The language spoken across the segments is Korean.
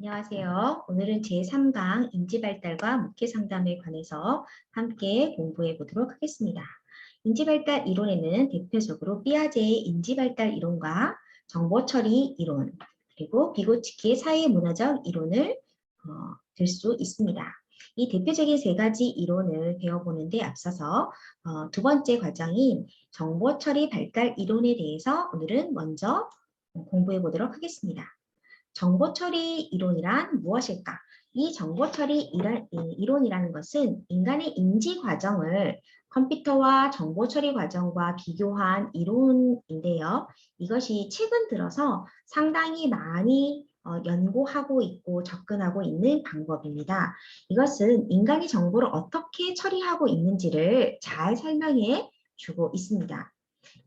안녕하세요. 오늘은 제3강 인지발달과 목회상담에 관해서 함께 공부해 보도록 하겠습니다. 인지발달 이론에는 대표적으로 삐아제의 인지발달 이론과 정보처리 이론, 그리고 비고치키의 사회문화적 이론을 들 수 있습니다. 이 대표적인 세 가지 이론을 배워보는데 앞서서 두 번째 과정인 정보처리 발달 이론에 대해서 오늘은 먼저 공부해 보도록 하겠습니다. 정보처리 이론이란 무엇일까? 이 정보처리 이론이라는 것은 인간의 인지 과정을 컴퓨터와 정보처리 과정과 비교한 이론인데요. 이것이 최근 들어서 상당히 많이 연구하고 있고 접근하고 있는 방법입니다. 이것은 인간이 정보를 어떻게 처리하고 있는지를 잘 설명해 주고 있습니다.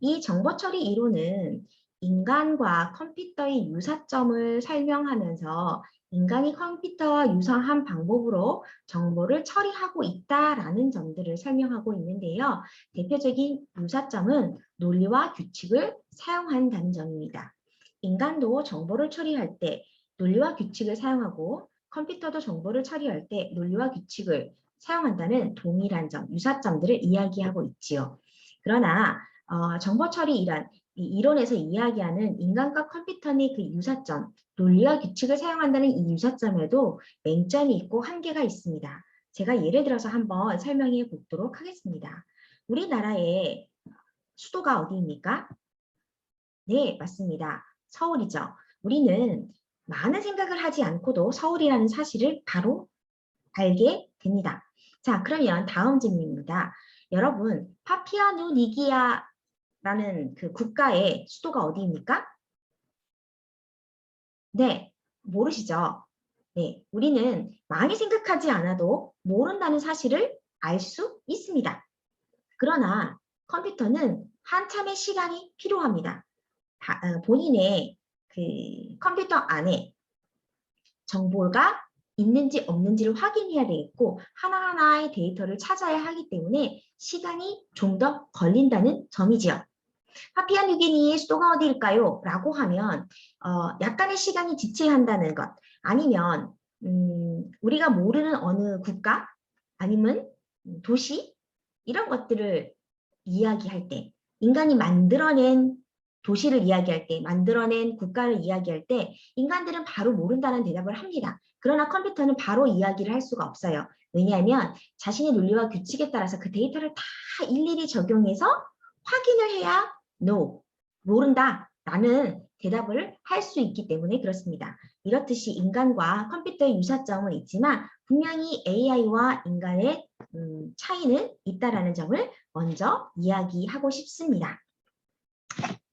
이 정보처리 이론은 인간과 컴퓨터의 유사점을 설명하면서 인간이 컴퓨터와 유사한 방법으로 정보를 처리하고 있다라는 점들을 설명하고 있는데요. 대표적인 유사점은 논리와 규칙을 사용한다는 점입니다. 인간도 정보를 처리할 때 논리와 규칙을 사용하고 컴퓨터도 정보를 처리할 때 논리와 규칙을 사용한다는 동일한 점, 유사점들을 이야기하고 있지요. 그러나 정보 처리 이론에서 이야기하는 인간과 컴퓨터의 그 유사점, 논리와 규칙을 사용한다는 이 유사점에도 맹점이 있고 한계가 있습니다. 제가 예를 들어서 한번 설명해 보도록 하겠습니다. 우리나라의 수도가 어디입니까? 네, 맞습니다. 서울이죠. 우리는 많은 생각을 하지 않고도 서울이라는 사실을 바로 알게 됩니다. 자, 그러면 다음 질문입니다. 여러분, 파피아누기니아라는 그 국가의 수도가 어디입니까? 네, 모르시죠? 네, 우리는 많이 생각하지 않아도 모른다는 사실을 알 수 있습니다. 그러나 컴퓨터는 한참의 시간이 필요합니다. 본인의 그 컴퓨터 안에 정보가 있는지 없는지를 확인해야 되겠고 하나하나의 데이터를 찾아야 하기 때문에 시간이 좀 더 걸린다는 점이지요. 파피아뉴기니의 수도가 어디일까요? 라고 하면 약간의 시간이 지체한다는 것 아니면 우리가 모르는 어느 국가 아니면 도시 이런 것들을 이야기할 때 인간이 만들어낸 도시를 이야기할 때, 만들어낸 국가를 이야기할 때 인간들은 바로 모른다는 대답을 합니다. 그러나 컴퓨터는 바로 이야기를 할 수가 없어요. 왜냐하면 자신의 논리와 규칙에 따라서 그 데이터를 다 일일이 적용해서 확인을 해야 No, 모른다 라는 대답을 할 수 있기 때문에 그렇습니다. 이렇듯이 인간과 컴퓨터의 유사점은 있지만 분명히 AI와 인간의 차이는 있다라는 점을 먼저 이야기하고 싶습니다.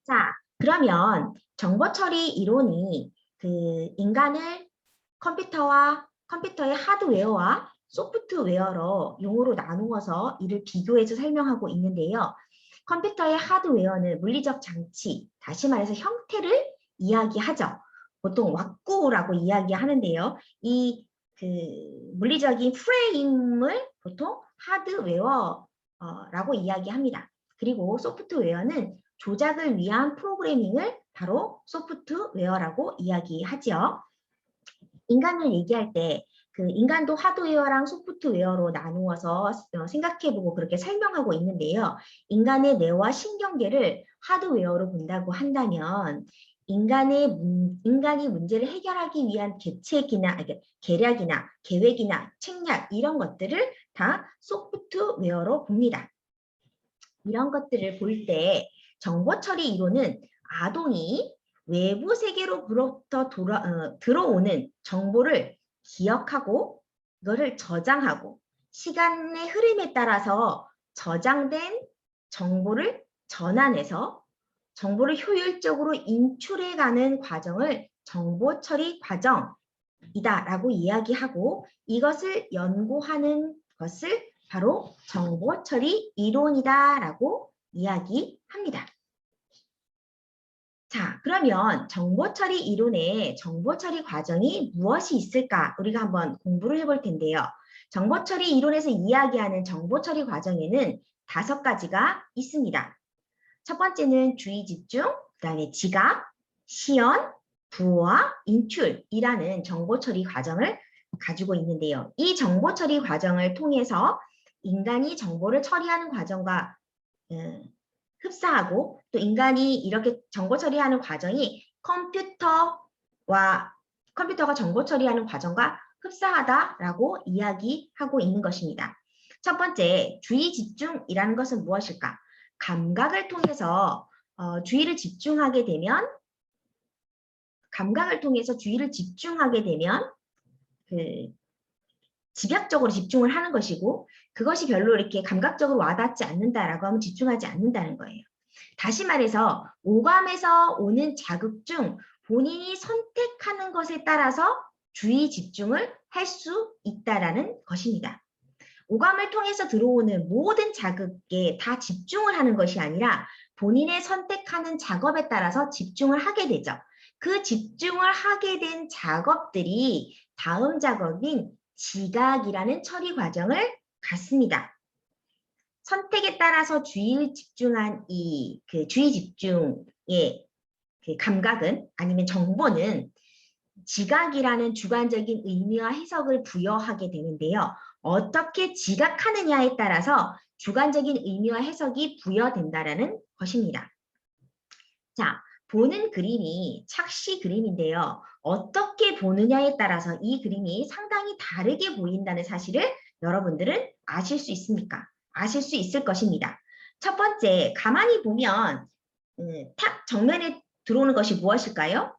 자, 그러면 정보처리 이론이 그 인간을 컴퓨터의 하드웨어와 소프트웨어로 용어로 나누어서 이를 비교해서 설명하고 있는데요. 컴퓨터의 하드웨어는 물리적 장치, 다시 말해서 형태를 이야기하죠. 보통 왁구라고 이야기하는데요. 이 그 물리적인 프레임을 보통 하드웨어라고 이야기합니다. 그리고 소프트웨어는 조작을 위한 프로그래밍을 바로 소프트웨어라고 이야기하지요. 인간을 얘기할 때 그 인간도 하드웨어랑 소프트웨어로 나누어서 생각해보고 그렇게 설명하고 있는데요. 인간의 뇌와 신경계를 하드웨어로 본다고 한다면 인간이 문제를 해결하기 위한 계략이나 계획이나 책략 이런 것들을 다 소프트웨어로 봅니다. 이런 것들을 볼 때 정보처리 이론은 아동이 외부 세계로부터 들어오는 정보를 기억하고 이거를 저장하고 시간의 흐름에 따라서 저장된 정보를 전환해서 정보를 효율적으로 인출해가는 과정을 정보처리 과정이다라고 이야기하고 이것을 연구하는 것을 바로 정보처리 이론이다라고 이야기합니다. 자, 그러면 정보처리 이론의 정보처리 과정이 무엇이 있을까? 우리가 한번 공부를 해볼 텐데요. 정보처리 이론에서 이야기하는 정보처리 과정에는 5가지가 있습니다. 첫 번째는 주의 집중, 그 다음에 지각, 시연, 부호와 인출이라는 정보 처리 과정을 가지고 있는데요. 이 정보 처리 과정을 통해서 인간이 정보를 처리하는 과정과 흡사하고 또 인간이 이렇게 정보 처리하는 과정이 컴퓨터가 정보 처리하는 과정과 흡사하다라고 이야기하고 있는 것입니다. 첫 번째, 주의 집중이라는 것은 무엇일까? 감각을 통해서 주의를 집중하게 되면 집약적으로 집중을 하는 것이고 그것이 별로 이렇게 감각적으로 와닿지 않는다라고 하면 집중하지 않는다는 거예요. 다시 말해서 오감에서 오는 자극 중 본인이 선택하는 것에 따라서 주의 집중을 할 수 있다라는 것입니다. 오감을 통해서 들어오는 모든 자극에 다 집중을 하는 것이 아니라 본인의 선택하는 작업에 따라서 집중을 하게 되죠. 그 집중을 하게 된 작업들이 다음 작업인 지각이라는 처리 과정을 갖습니다. 선택에 따라서 주의를 집중한 주의 집중의 감각은 아니면 정보는 지각이라는 주관적인 의미와 해석을 부여하게 되는데요. 어떻게 지각하느냐에 따라서 주관적인 의미와 해석이 부여된다라는 것입니다. 자, 보는 그림이 착시 그림인데요. 어떻게 보느냐에 따라서 이 그림이 상당히 다르게 보인다는 사실을 여러분들은 아실 수 있습니까? 아실 수 있을 것입니다. 첫 번째, 가만히 보면 탁 정면에 들어오는 것이 무엇일까요?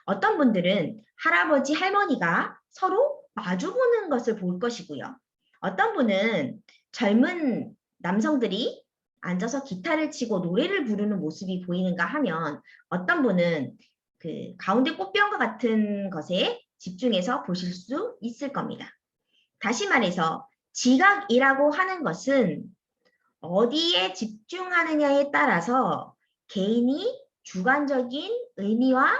어떤 분들은 할아버지, 할머니가 서로 마주보는 것을 볼 것이고요. 어떤 분은 젊은 남성들이 앉아서 기타를 치고 노래를 부르는 모습이 보이는가 하면 어떤 분은 그 가운데 꽃병과 같은 것에 집중해서 보실 수 있을 겁니다. 다시 말해서 지각이라고 하는 것은 어디에 집중하느냐에 따라서 개인이 주관적인 의미와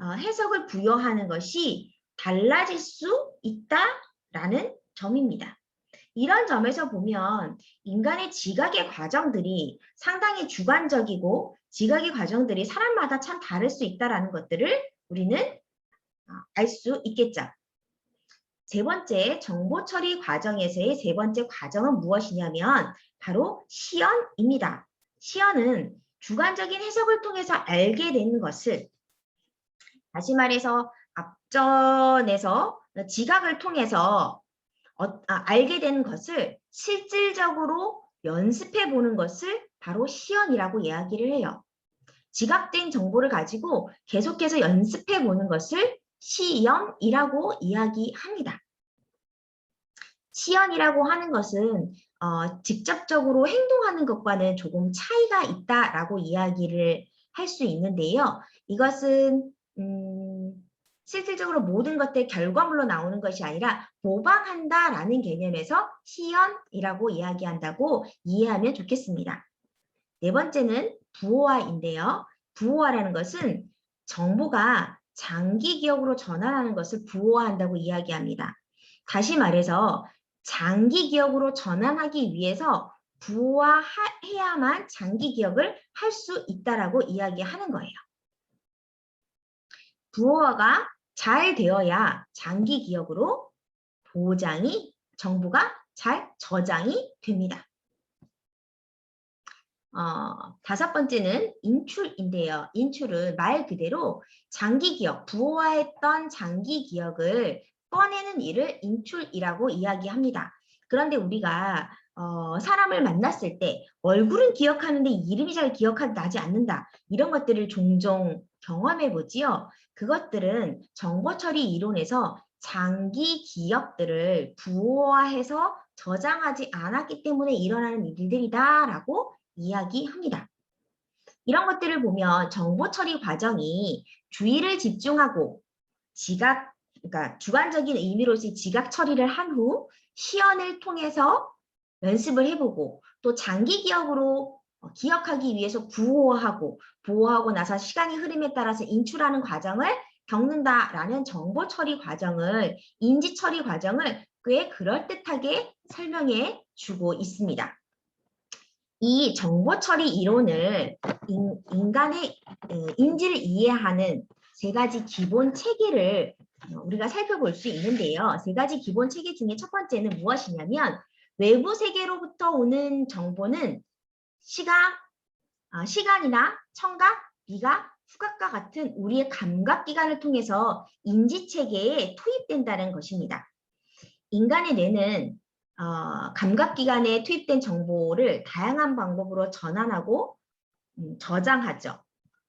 해석을 부여하는 것이 달라질 수 있다라는 점입니다. 이런 점에서 보면 인간의 지각의 과정들이 상당히 주관적이고 지각의 과정들이 사람마다 참 다를 수 있다는 것들을 우리는 알 수 있겠죠. 세 번째, 정보 처리 과정에서의 세 번째 과정은 무엇이냐면 바로 시연입니다. 시연은 주관적인 해석을 통해서 알게 되는 것을, 다시 말해서 앞전에서 지각을 통해서 알게 되는 것을 실질적으로 연습해 보는 것을 바로 시연이라고 이야기를 해요. 지각된 정보를 가지고 계속해서 연습해 보는 것을 시연이라고 이야기합니다. 시연이라고 하는 것은 직접적으로 행동하는 것과는 조금 차이가 있다라고 이야기를 할 수 있는데요. 이것은 실질적으로 모든 것들 결과물로 나오는 것이 아니라 모방한다라는 개념에서 시연이라고 이야기한다고 이해하면 좋겠습니다. 네 번째는 부호화인데요. 부호화라는 것은 정보가 장기 기억으로 전환하는 것을 부호화한다고 이야기합니다. 다시 말해서 장기 기억으로 전환하기 위해서 부호화해야만 장기 기억을 할 수 있다라고 이야기하는 거예요. 부호화가 잘 되어야 장기 기억으로 정보가 잘 저장이 됩니다. 다섯 번째는 인출인데요. 인출은 말 그대로 장기 기억, 부호화했던 장기 기억을 꺼내는 일을 인출이라고 이야기합니다. 그런데 우리가 사람을 만났을 때 얼굴은 기억하는데 이름이 잘 나지 않는다. 이런 것들을 종종 경험해 보지요. 그것들은 정보 처리 이론에서 장기 기억들을 부호화해서 저장하지 않았기 때문에 일어나는 일들이다라고 이야기합니다. 이런 것들을 보면 정보 처리 과정이 주의를 집중하고 그러니까 주관적인 의미로서의 지각 처리를 한 후 시연을 통해서 연습을 해보고 또 장기 기억으로 기억하기 위해서 부호하고 나서 시간이 흐름에 따라서 인출하는 과정을 겪는다라는 정보 처리 과정을, 인지 처리 과정을 꽤 그럴듯하게 설명해 주고 있습니다. 이 정보 처리 이론을 인간의 인지를 이해하는 세 가지 기본 체계를 우리가 살펴볼 수 있는데요. 세 가지 기본 체계 중에 첫 번째는 무엇이냐면 외부 세계로부터 오는 정보는 시간이나 청각, 미각, 후각과 같은 우리의 감각기관을 통해서 인지체계에 투입된다는 것입니다. 인간의 뇌는 감각기관에 투입된 정보를 다양한 방법으로 전환하고 저장하죠.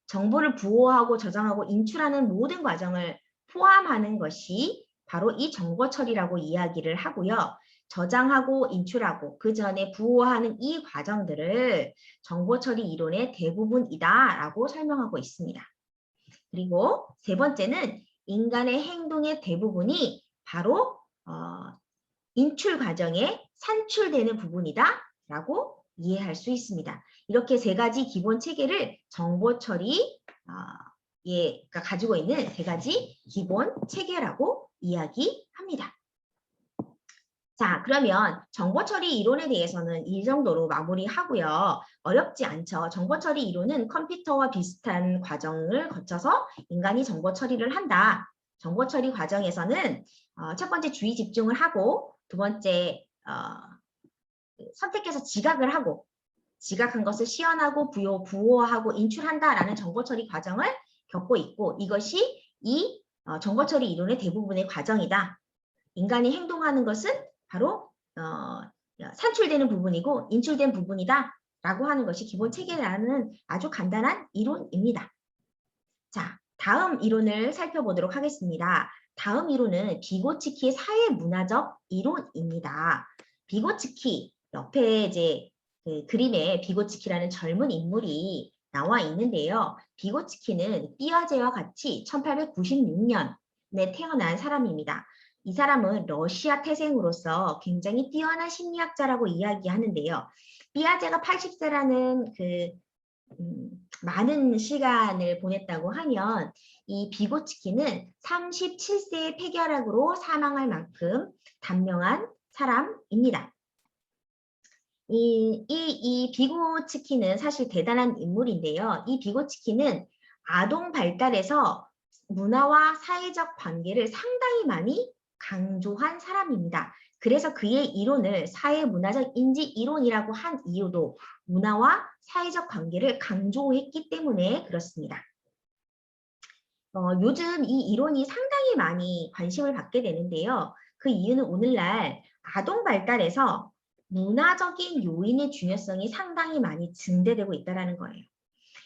정보를 부호하고 저장하고 인출하는 모든 과정을 포함하는 것이 바로 이 정보 처리라고 이야기를 하고요. 저장하고 인출하고 그 전에 부호하는 이 과정들을 정보 처리 이론의 대부분이다라고 설명하고 있습니다. 그리고 세 번째는 인간의 행동의 대부분이 바로 인출 과정에 산출되는 부분이다라고 이해할 수 있습니다. 이렇게 세 가지 기본 체계를 정보 처리 가 가지고 있는 세 가지 기본 체계라고 이야기합니다. 자, 그러면 정보 처리 이론에 대해서는 이 정도로 마무리하고요. 어렵지 않죠. 정보 처리 이론은 컴퓨터와 비슷한 과정을 거쳐서 인간이 정보 처리를 한다. 정보 처리 과정에서는 첫 번째 주의 집중을 하고 두 번째 선택해서 지각을 하고 지각한 것을 시연하고 부호하고 인출한다라는 정보 처리 과정을 겪고 있고 이것이 이 정보 처리 이론의 대부분의 과정이다. 인간이 행동하는 것은 바로 산출되는 부분이고 인출된 부분이다 라고 하는 것이 기본 체계라는 아주 간단한 이론입니다. 자, 다음 이론을 살펴보도록 하겠습니다. 다음 이론은 비고츠키의 사회문화적 이론입니다. 비고츠키 옆에 이제 그 그림에 비고츠키라는 젊은 인물이 나와 있는데요. 비고츠키는 삐아제와 같이 1896년에 태어난 사람입니다. 이 사람은 러시아 태생으로서 굉장히 뛰어난 심리학자라고 이야기하는데요. 삐아제가 80세라는 많은 시간을 보냈다고 하면 이 비고츠키는 37세의 폐결핵으로 사망할 만큼 단명한 사람입니다. 이 비고츠키는 사실 대단한 인물인데요. 이 비고츠키는 아동 발달에서 문화와 사회적 관계를 상당히 많이 강조한 사람입니다. 그래서 그의 이론을 사회문화적 인지 이론이라고 한 이유도 문화와 사회적 관계를 강조했기 때문에 그렇습니다. 요즘 이 이론이 상당히 많이 관심을 받게 되는데요. 그 이유는 오늘날 아동 발달에서 문화적인 요인의 중요성이 상당히 많이 증대되고 있다는 거예요.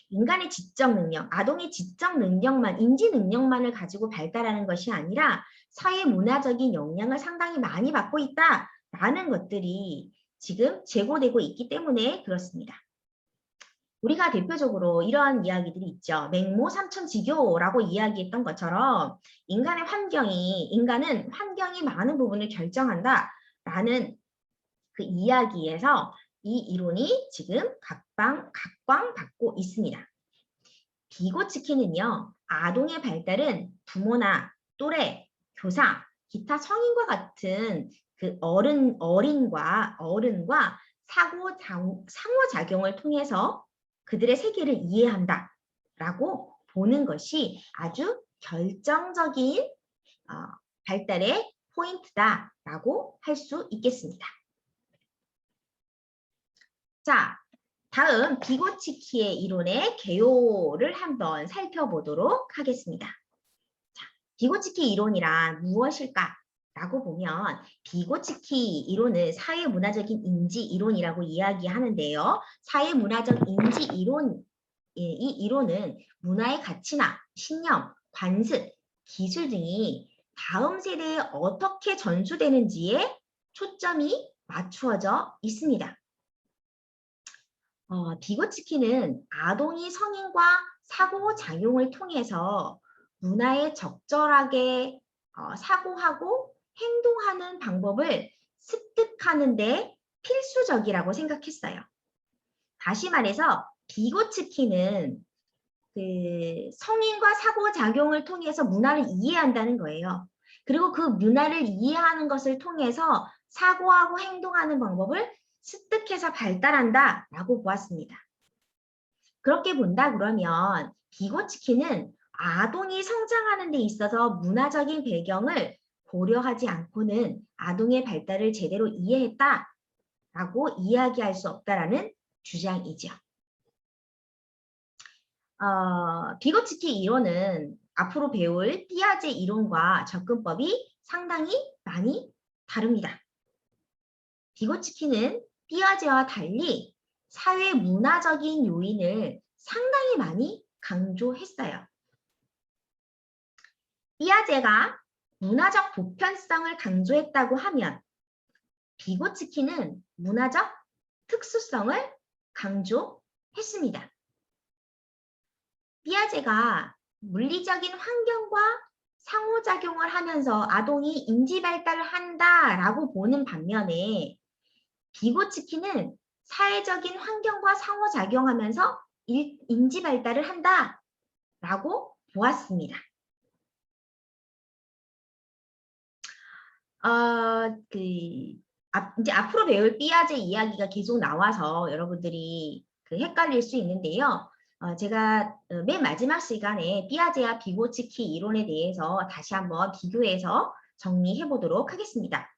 인간의 지적 능력, 아동의 지적 능력만, 인지 능력만을 가지고 발달하는 것이 아니라 사회 문화적인 영향을 상당히 많이 받고 있다라는 것들이 지금 제고되고 있기 때문에 그렇습니다. 우리가 대표적으로 이러한 이야기들이 있죠. 맹모 삼천지교라고 이야기했던 것처럼 인간은 환경이 많은 부분을 결정한다라는 그 이야기에서 이 이론이 지금 각광받고 있습니다. 비고츠키는요, 아동의 발달은 부모나 또래, 교사, 기타 성인과 같은 그 어른과 상호작용을 통해서 그들의 세계를 이해한다라고 보는 것이 아주 결정적인 발달의 포인트다라고 할 수 있겠습니다. 자, 다음 비고츠키의 이론의 개요를 한번 살펴보도록 하겠습니다. 자, 비고츠키 이론이란 무엇일까? 라고 보면 비고츠키 이론은 사회문화적인 인지 이론이라고 이야기하는데요. 사회문화적 인지 이론, 이 이론은 문화의 가치나 신념, 관습, 기술 등이 다음 세대에 어떻게 전수되는지에 초점이 맞추어져 있습니다. 비고츠키는 아동이 성인과 사고작용을 통해서 문화에 적절하게 사고하고 행동하는 방법을 습득하는 데 필수적이라고 생각했어요. 다시 말해서 비고츠키는 그 성인과 사고작용을 통해서 문화를 이해한다는 거예요. 그리고 그 문화를 이해하는 것을 통해서 사고하고 행동하는 방법을 습득해서 발달한다라고 보았습니다. 그렇게 본다 그러면 비고츠키는 아동이 성장하는 데 있어서 문화적인 배경을 고려하지 않고는 아동의 발달을 제대로 이해했다라고 이야기할 수 없다라는 주장이죠. 비고츠키 이론은 앞으로 배울 삐아제 이론과 접근법이 상당히 많이 다릅니다. 비고츠키는 삐아제와 달리 사회 문화적인 요인을 상당히 많이 강조했어요. 삐아제가 문화적 보편성을 강조했다고 하면 비고츠키는 문화적 특수성을 강조했습니다. 삐아제가 물리적인 환경과 상호작용을 하면서 아동이 인지 발달을 한다라고 보는 반면에 비고츠키는 사회적인 환경과 상호작용하면서 인지 발달을 한다라고 보았습니다. 이제 앞으로 배울 삐아제 이야기가 계속 나와서 여러분들이 헷갈릴 수 있는데요. 제가 맨 마지막 시간에 삐아제와 비고츠키 이론에 대해서 다시 한번 비교해서 정리해 보도록 하겠습니다.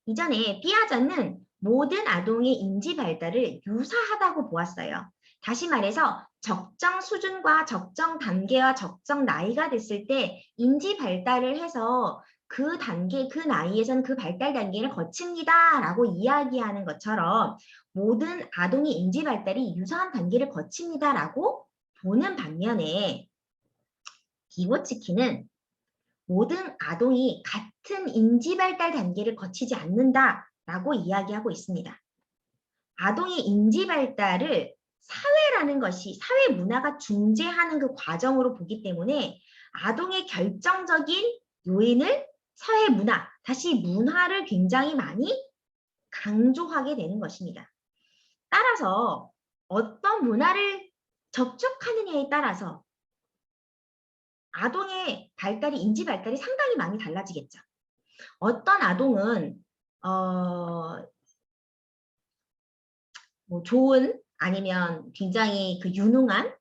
이전에 삐아제는 모든 아동의 인지 발달을 유사하다고 보았어요. 다시 말해서 적정 수준과 적정 단계와 적정 나이가 됐을 때 인지 발달을 해서 그 단계, 그 나이에서는 그 발달 단계를 거칩니다 라고 이야기하는 것처럼 모든 아동의 인지 발달이 유사한 단계를 거칩니다 라고 보는 반면에 비고츠키는 모든 아동이 같은 인지 발달 단계를 거치지 않는다 라고 이야기하고 있습니다. 아동의 인지 발달을 사회라는 것이 사회 문화가 중재하는 그 과정으로 보기 때문에 아동의 결정적인 요인을 사회 문화, 다시 문화를 굉장히 많이 강조하게 되는 것입니다. 따라서 어떤 문화를 접촉하느냐에 따라서 아동의 발달이, 인지 발달이 상당히 많이 달라지겠죠. 어떤 아동은 뭐 좋은 아니면 굉장히 유능한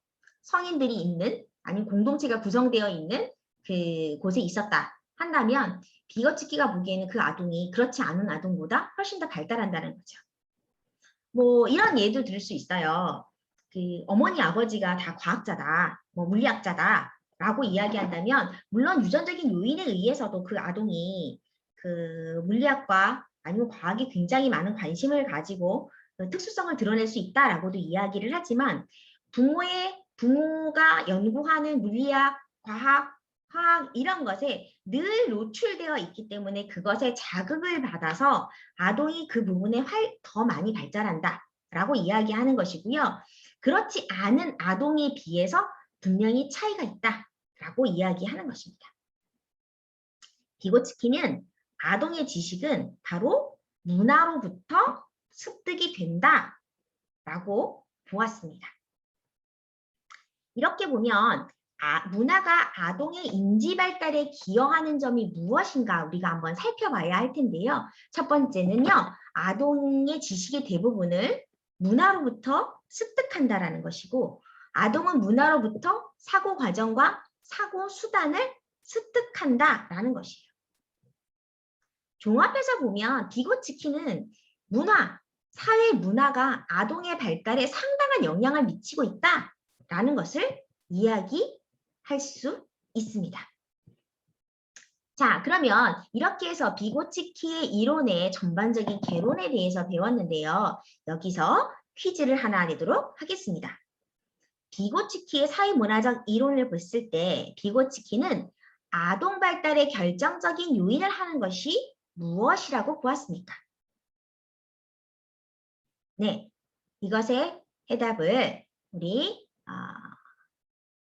성인들이 있는 아니면 공동체가 구성되어 있는 그 곳에 있었다 한다면 비거치키가 보기에는 그 아동이 그렇지 않은 아동보다 훨씬 더 발달한다는 거죠. 뭐 이런 예도 들을 수 있어요. 어머니 아버지가 다 과학자다, 뭐 물리학자다 라고 이야기한다면 물론 유전적인 요인에 의해서도 그 아동이 물리학과 아니면 과학에 굉장히 많은 관심을 가지고 특수성을 드러낼 수 있다라고도 이야기를 하지만 부모가 연구하는 물리학, 과학, 화학 이런 것에 늘 노출되어 있기 때문에 그것에 자극을 받아서 아동이 그 부분에 더 많이 발달한다라고 이야기하는 것이고요. 그렇지 않은 아동에 비해서 분명히 차이가 있다라고 이야기하는 것입니다. 비고츠키는 아동의 지식은 바로 문화로부터 습득이 된다라고 보았습니다. 이렇게 보면 문화가 아동의 인지 발달에 기여하는 점이 무엇인가 우리가 한번 살펴봐야 할 텐데요. 첫 번째는요. 아동의 지식의 대부분을 문화로부터 습득한다라는 것이고 아동은 문화로부터 사고 과정과 사고 수단을 습득한다라는 것이에요. 종합해서 보면 비고츠키는 사회 문화가 아동의 발달에 상당한 영향을 미치고 있다라는 것을 이야기할 수 있습니다. 자, 그러면 이렇게 해서 비고츠키의 이론의 전반적인 개론에 대해서 배웠는데요. 여기서 퀴즈를 하나 내도록 하겠습니다. 비고츠키의 사회문화적 이론을 봤을 때 비고츠키는 아동 발달의 결정적인 요인을 하는 것이 무엇이라고 보았습니까? 네, 이것의 해답을 우리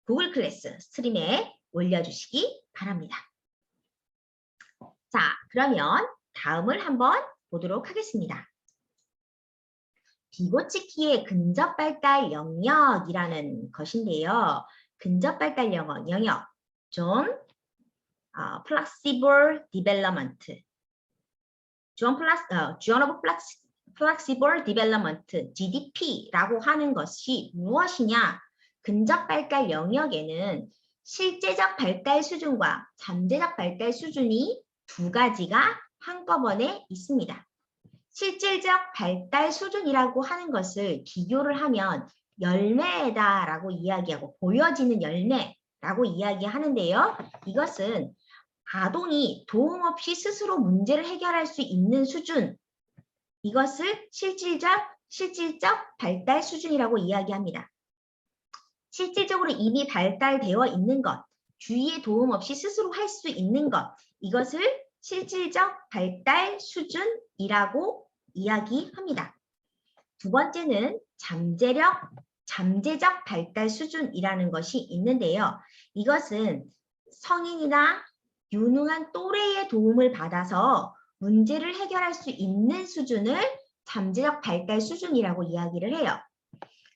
구글 클래스 스트림에 올려주시기 바랍니다. 자, 그러면 다음을 한번 보도록 하겠습니다. 비고츠키의 근접발달 영역이라는 것인데요. 근접발달 영역, John Flexible Development, John of Flexible Development, GDP라고 하는 것이 무엇이냐? 근접발달 영역에는 실제적 발달 수준과 잠재적 발달 수준이 두 가지가 한꺼번에 있습니다. 실질적 발달 수준이라고 하는 것을 비교를 하면 열매다라고 이야기하고 보여지는 열매라고 이야기하는데요. 이것은 아동이 도움 없이 스스로 문제를 해결할 수 있는 수준, 이것을 실질적 발달 수준이라고 이야기합니다. 실질적으로 이미 발달되어 있는 것, 주위의 도움 없이 스스로 할 수 있는 것, 이것을 실질적 발달 수준이라고 이야기합니다. 두 번째는 잠재적 발달 수준이라는 것이 있는데요. 이것은 성인이나 유능한 또래의 도움을 받아서 문제를 해결할 수 있는 수준을 잠재적 발달 수준이라고 이야기를 해요.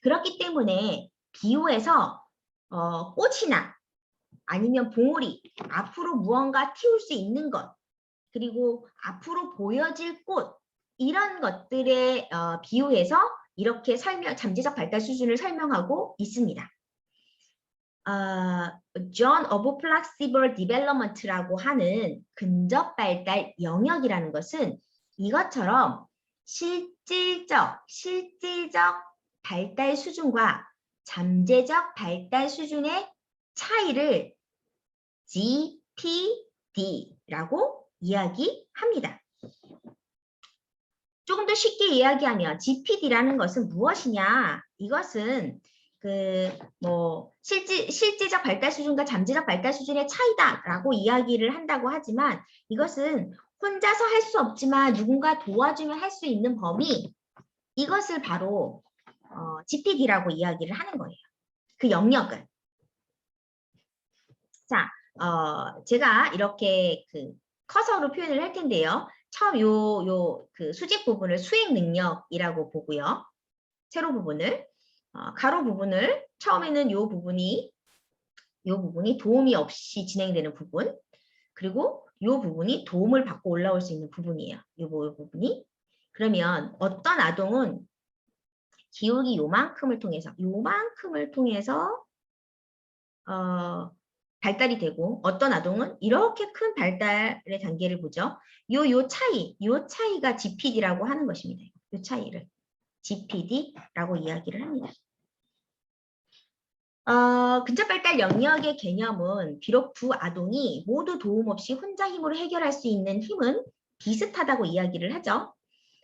그렇기 때문에 비유에서 꽃이나 아니면 봉우리, 앞으로 무언가 틔울 수 있는 것, 그리고 앞으로 보여질 꽃, 이런 것들에 비유해서 이렇게 잠재적 발달 수준을 설명하고 있습니다. Zone of Flexible Development라고 하는 근접 발달 영역이라는 것은 이것처럼 실질적 발달 수준과 잠재적 발달 수준의 차이를 GPD라고 이야기합니다. 조금 더 쉽게 이야기하면 GPD라는 것은 무엇이냐? 이것은 실질적 발달 수준과 잠재적 발달 수준의 차이다라고 이야기를 한다고 하지만 이것은 혼자서 할 수 없지만 누군가 도와주면 할 수 있는 범위, 이것을 바로 GPD라고 이야기를 하는 거예요. 그 영역을. 자, 제가 이렇게 커서로 표현을 할 텐데요. 처음 그 수직 부분을 수행 능력이라고 보고요. 세로 부분을 가로 부분을 처음에는 이 부분이 도움이 없이 진행되는 부분, 그리고 이 부분이 도움을 받고 올라올 수 있는 부분이에요. 이 부분이. 그러면 어떤 아동은 기울기 요만큼을 통해서 발달이 되고 어떤 아동은 이렇게 큰 발달의 단계를 보죠. 요 차이가 GPD라고 하는 것입니다. 요 차이를 GPD라고 이야기를 합니다. 근접 발달 영역의 개념은 비록 두 아동이 모두 도움 없이 혼자 힘으로 해결할 수 있는 힘은 비슷하다고 이야기를 하죠.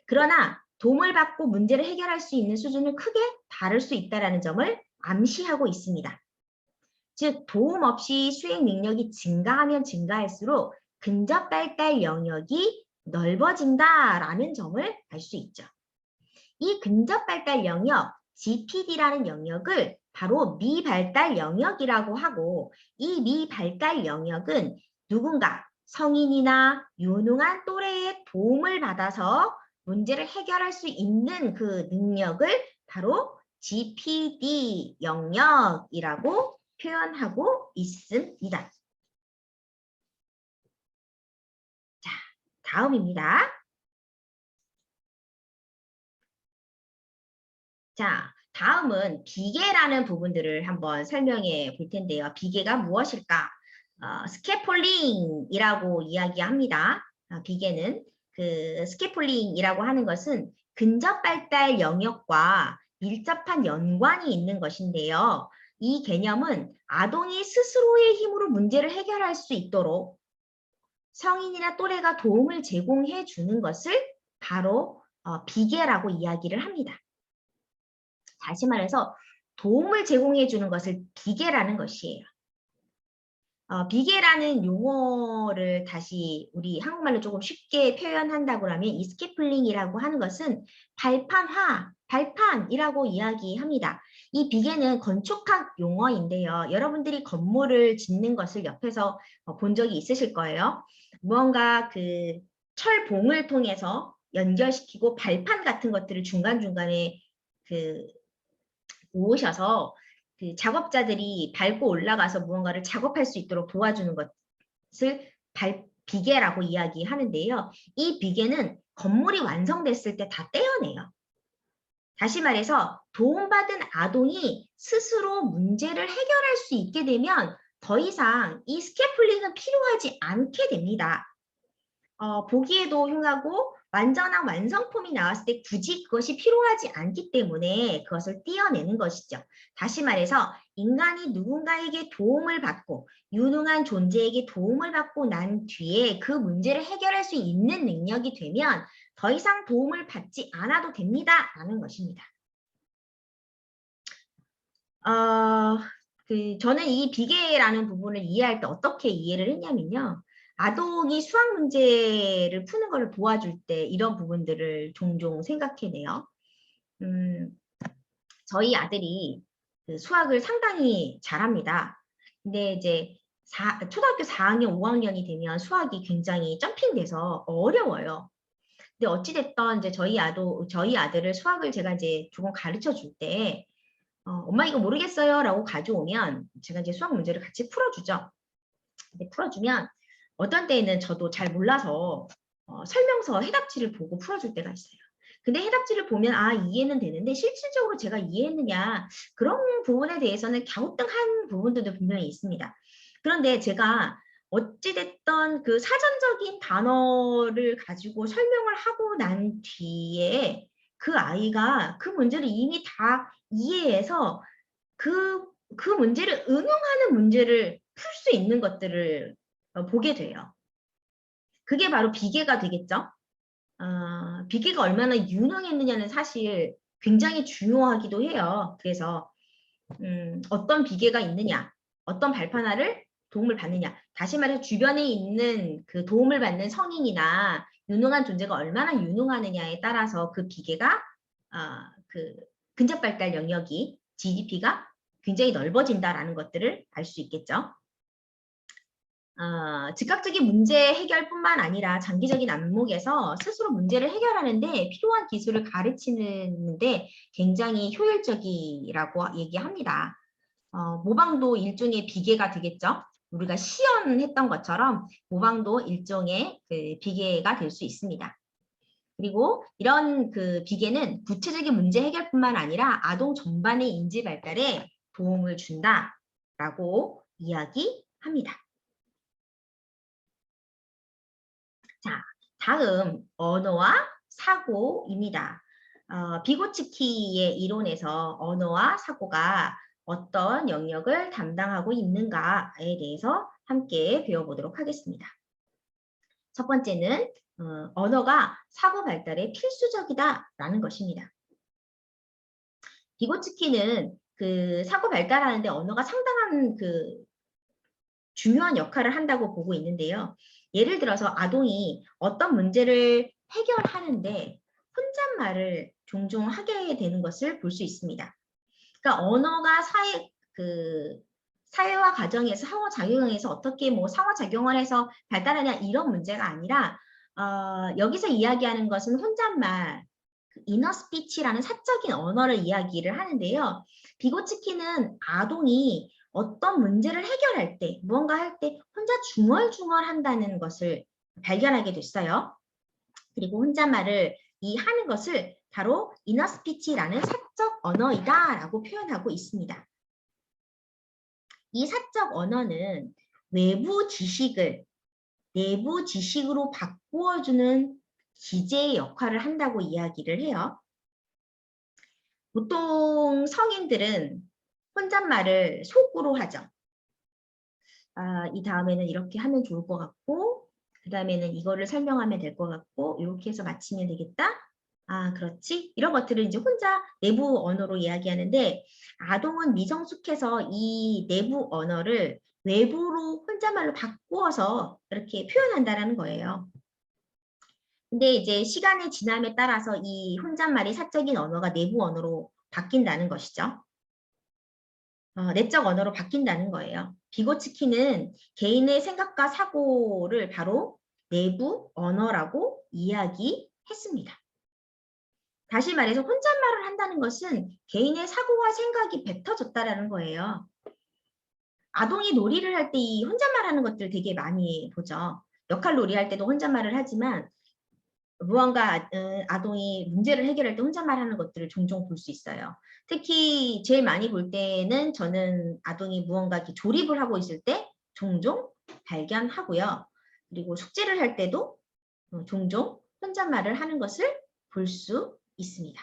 그러나 도움을 받고 문제를 해결할 수 있는 수준은 크게 다를 수 있다는 점을 암시하고 있습니다. 즉 도움 없이 수행 능력이 증가하면 증가할수록 근접 발달 영역이 넓어진다라는 점을 알 수 있죠. 이 근접 발달 영역, GPD라는 영역을 바로 미발달 영역이라고 하고, 이 미발달 영역은 누군가 성인이나 유능한 또래의 도움을 받아서 문제를 해결할 수 있는 그 능력을 바로 GPD 영역이라고 표현하고 있습니다. 자, 다음입니다. 자, 다음은 비계라는 부분들을 한번 설명해 볼 텐데요. 비계가 무엇일까? 스캐폴링이라고 이야기합니다. 비계는 스캐폴링이라고 하는 것은 근접 발달 영역과 밀접한 연관이 있는 것인데요. 이 개념은 아동이 스스로의 힘으로 문제를 해결할 수 있도록 성인이나 또래가 도움을 제공해 주는 것을 바로 비계라고 이야기를 합니다. 다시 말해서 도움을 제공해 주는 것을 비계라는 것이에요. 비계라는 용어를 다시 우리 한국말로 조금 쉽게 표현한다고 하면 이 스캐플링이라고 하는 것은 발판이라고 이야기합니다. 이 비계는 건축학 용어인데요. 여러분들이 건물을 짓는 것을 옆에서 본 적이 있으실 거예요. 무언가 철봉을 통해서 연결시키고 발판 같은 것들을 중간중간에 놓으셔서 작업자들이 밟고 올라가서 무언가를 작업할 수 있도록 도와주는 것을 비계라고 이야기하는데요. 이 비계는 건물이 완성됐을 때 다 떼어내요. 다시 말해서 도움받은 아동이 스스로 문제를 해결할 수 있게 되면 더 이상 이 스캐폴링은 필요하지 않게 됩니다. 보기에도 흉하고 완전한 완성품이 나왔을 때 굳이 그것이 필요하지 않기 때문에 그것을 떼어내는 것이죠. 다시 말해서 인간이 누군가에게 도움을 받고 유능한 존재에게 도움을 받고 난 뒤에 그 문제를 해결할 수 있는 능력이 되면 더 이상 도움을 받지 않아도 됩니다. 라는 것입니다. 저는 이 비계라는 부분을 이해할 때 어떻게 이해를 했냐면요. 아동이 수학 문제를 푸는 것을 도와줄 때 이런 부분들을 종종 생각해내요. 저희 아들이 그 수학을 상당히 잘합니다. 근데 이제 초등학교 4학년, 5학년이 되면 수학이 굉장히 점핑돼서 어려워요. 근데 어찌됐든 이제 저희 아들을 수학을 제가 이제 조금 가르쳐 줄 때, 엄마 이거 모르겠어요 라고 가져오면 제가 이제 수학 문제를 같이 풀어주죠. 근데 풀어주면 어떤 때에는 저도 잘 몰라서 설명서 해답지를 보고 풀어줄 때가 있어요. 근데 해답지를 보면 이해는 되는데 실질적으로 제가 이해했느냐 그런 부분에 대해서는 갸우뚱한 부분들도 분명히 있습니다. 그런데 제가 어찌됐던 그 사전적인 단어를 가지고 설명을 하고 난 뒤에 그 아이가 그 문제를 이미 다 이해해서 그 문제를 응용하는 문제를 풀 수 있는 것들을 보게 돼요. 그게 바로 비계가 되겠죠. 비계가 얼마나 유능했느냐는 사실 굉장히 중요하기도 해요. 그래서 어떤 비계가 있느냐, 어떤 발판화를 도움을 받느냐. 다시 말해 주변에 있는 그 도움을 받는 성인이나 유능한 존재가 얼마나 유능하느냐에 따라서 그 비계가 그 근접 발달 영역이 GDP가 굉장히 넓어진다라는 것들을 알 수 있겠죠. 즉각적인 문제 해결뿐만 아니라 장기적인 안목에서 스스로 문제를 해결하는데 필요한 기술을 가르치는데 굉장히 효율적이라고 얘기합니다. 모방도 일종의 비계가 되겠죠. 우리가 시연했던 것처럼 모방도 일종의 그 비계가 될 수 있습니다. 그리고 이런 그 비계는 구체적인 문제 해결뿐만 아니라 아동 전반의 인지 발달에 도움을 준다라고 이야기합니다. 자, 다음 언어와 사고입니다. 비고츠키의 이론에서 언어와 사고가 어떤 영역을 담당하고 있는가에 대해서 함께 배워보도록 하겠습니다. 첫 번째는 언어가 사고 발달에 필수적이다라는 것입니다. 비고츠키는 그 사고 발달하는데 언어가 상당한 그 중요한 역할을 한다고 보고 있는데요. 예를 들어서 아동이 어떤 문제를 해결하는데 혼잣말을 종종 하게 되는 것을 볼 수 있습니다. 그러니까 언어가 사회와 가정에서 상호작용해서 어떻게 뭐 상호작용을 해서 발달하냐 이런 문제가 아니라 여기서 이야기하는 것은 혼잣말, 이너 스피치라는 사적인 언어를 이야기를 하는데요. 비고츠키는 아동이 어떤 문제를 해결할 때, 무언가 할 때 혼자 중얼중얼한다는 것을 발견하게 됐어요. 그리고 혼잣말을 하는 것을 바로 이너 스피치라는 사적 언어이다라고 표현하고 있습니다. 이 사적 언어는 외부 지식을 내부 지식으로 바꾸어주는 기제의 역할을 한다고 이야기를 해요. 보통 성인들은 혼잣말을 속으로 하죠. 이 다음에는 이렇게 하면 좋을 것 같고, 그 다음에는 이거를 설명하면 될 것 같고, 이렇게 해서 마치면 되겠다. 그렇지. 이런 것들을 이제 혼자 내부 언어로 이야기하는데, 아동은 미성숙해서 이 내부 언어를 외부로 혼잣말로 바꾸어서 이렇게 표현한다는 거예요. 근데 이제 시간의 지남에 따라서 이 혼잣말이 사적인 언어가 내부 언어로 바뀐다는 것이죠. 내적 언어로 바뀐다는 거예요. 비고츠키는 개인의 생각과 사고를 바로 내부 언어라고 이야기했습니다. 다시 말해서 혼잣말을 한다는 것은 개인의 사고와 생각이 뱉어졌다는 거예요. 아동이 놀이를 할 때 이 혼잣말 하는 것들 되게 많이 보죠. 역할 놀이 할 때도 혼잣말을 하지만 무언가 아동이 문제를 해결할 때 혼잣말하는 것들을 종종 볼 수 있어요. 특히 제일 많이 볼 때는 저는 아동이 무언가 이렇게 조립을 하고 있을 때 종종 발견하고요. 그리고 숙제를 할 때도 종종 혼잣말을 하는 것을 볼 수 있습니다.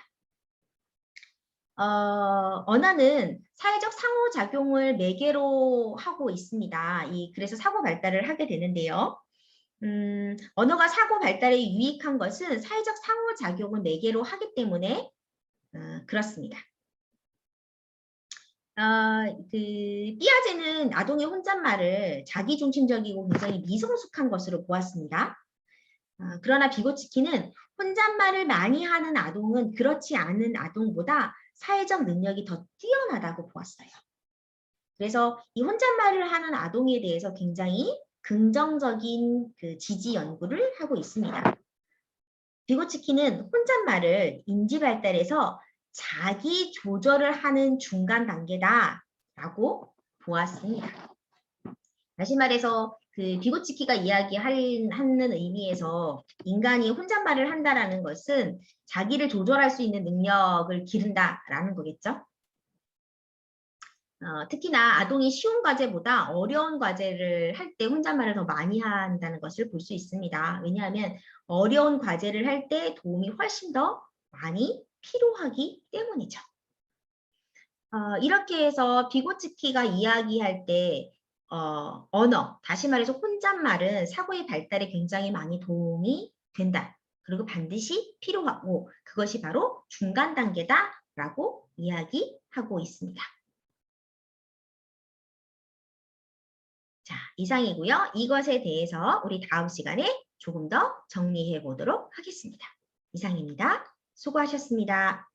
언어는 사회적 상호작용을 매개로 하고 있습니다. 그래서 사고 발달을 하게 되는데요. 언어가 사고 발달에 유익한 것은 사회적 상호작용을 매개로 하기 때문에 그렇습니다. 삐아제는 아동의 혼잣말을 자기중심적이고 굉장히 미성숙한 것으로 보았습니다. 그러나 비고치키는 혼잣말을 많이 하는 아동은 그렇지 않은 아동보다 사회적 능력이 더 뛰어나다고 보았어요. 그래서 이 혼잣말을 하는 아동에 대해서 굉장히 긍정적인 지지 연구를 하고 있습니다. 비고치키는 혼잣말을 인지 발달에서 자기 조절을 하는 중간 단계다라고 보았습니다. 다시 말해서 비고치키가 이야기하는 의미에서 인간이 혼잣말을 한다라는 것은 자기를 조절할 수 있는 능력을 기른다라는 거겠죠. 특히나 아동이 쉬운 과제보다 어려운 과제를 할 때 혼잣말을 더 많이 한다는 것을 볼 수 있습니다. 왜냐하면 어려운 과제를 할 때 도움이 훨씬 더 많이 필요하기 때문이죠. 이렇게 해서 비고치키가 이야기할 때 언어, 다시 말해서 혼잣말은 사고의 발달에 굉장히 많이 도움이 된다. 그리고 반드시 필요하고 그것이 바로 중간 단계다라고 이야기하고 있습니다. 자, 이상이고요. 이것에 대해서 우리 다음 시간에 조금 더 정리해 보도록 하겠습니다. 이상입니다. 수고하셨습니다.